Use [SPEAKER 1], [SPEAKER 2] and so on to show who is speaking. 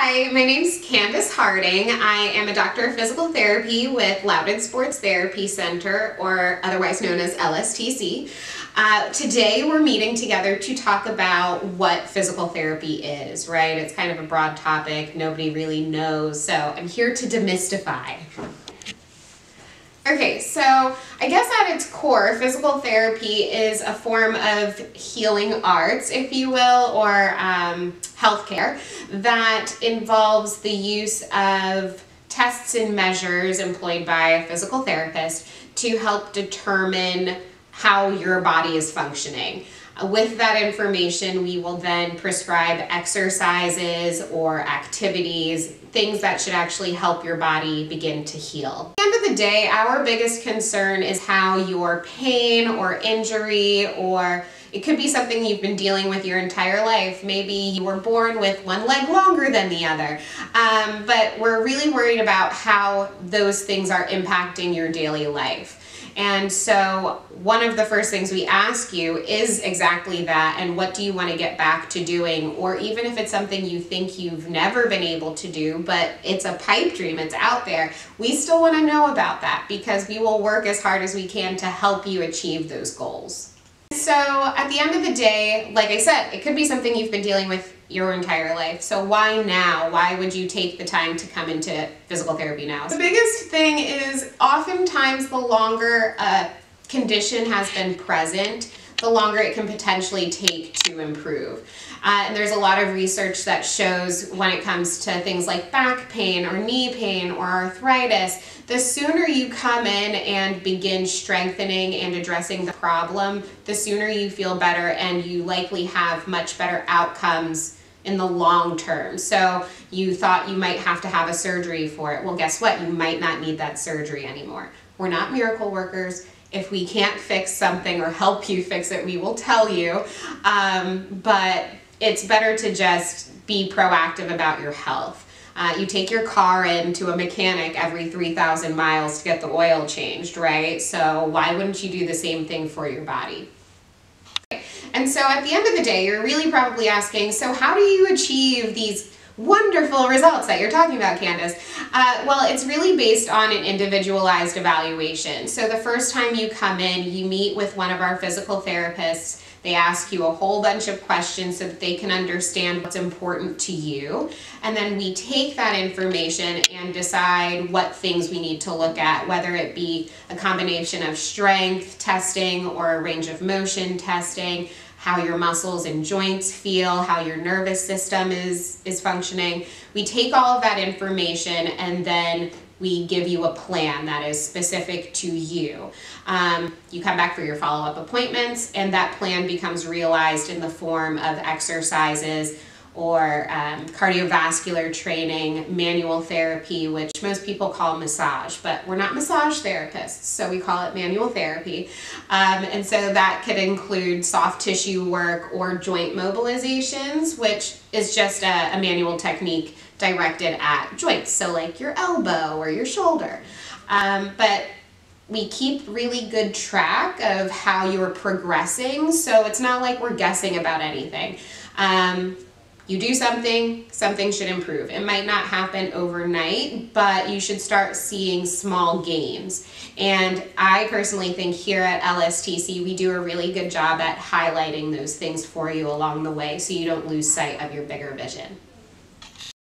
[SPEAKER 1] Hi, my name's Candace Harding. I am a doctor of physical therapy with Loudoun Sports Therapy Center, or otherwise known as LSTC. Today we're meeting together to talk about what physical therapy is, right? It's kind of a broad topic, nobody really knows, so I'm here to demystify. Okay, so I guess at its core, physical therapy is a form of healing arts, if you will, or healthcare that involves the use of tests and measures employed by a physical therapist to help determine how your body is functioning. With that information, we will then prescribe exercises or activities, things that should actually help your body begin to heal. At the end of the day, our biggest concern is how your pain or injury, or it could be something you've been dealing with your entire life. Maybe you were born with one leg longer than the other. But we're really worried about how those things are impacting your daily life. And so one of the first things we ask you is exactly that, and what do you want to get back to doing? Or even if it's something you think you've never been able to do, but it's a pipe dream, it's out there, we still want to know about that because we will work as hard as we can to help you achieve those goals. So at the end of the day, like I said, it could be something you've been dealing with your entire life. So why now? Why would you take the time to come into physical therapy now? The biggest thing is oftentimes the longer a condition has been present, the longer it can potentially take to improve. And there's a lot of research that shows when it comes to things like back pain or knee pain or arthritis, the sooner you come in and begin strengthening and addressing the problem, the sooner you feel better and you likely have much better outcomes in the long term. So you thought you might have to have a surgery for it. Well, guess what? You might not need that surgery anymore. We're not miracle workers. If we can't fix something or help you fix it, we will tell you. But it's better to just be proactive about your health. You take your car into a mechanic every 3,000 miles to get the oil changed, right? So why wouldn't you do the same thing for your body? And so at the end of the day, you're really probably asking, so how do you achieve these wonderful results that you're talking about, Candace? Well, it's really based on an individualized evaluation. So the first time you come in, you meet with one of our physical therapists. They ask you a whole bunch of questions so that they can understand what's important to you. And then we take that information and decide what things we need to look at, whether it be a combination of strength testing or a range of motion testing, how your muscles and joints feel, how your nervous system is functioning. We take all of that information and then we give you a plan that is specific to you. You come back for your follow-up appointments and that plan becomes realized in the form of exercises or cardiovascular training, manual therapy, which most people call massage, but we're not massage therapists, so we call it manual therapy. And so that could include soft tissue work or joint mobilizations, which is just a manual technique directed at joints, so like your elbow or your shoulder. But we keep really good track of how you're progressing, so it's not like we're guessing about anything. You do something, something should improve. It might not happen overnight, but you should start seeing small gains. And I personally think here at LSTC, we do a really good job at highlighting those things for you along the way so you don't lose sight of your bigger vision.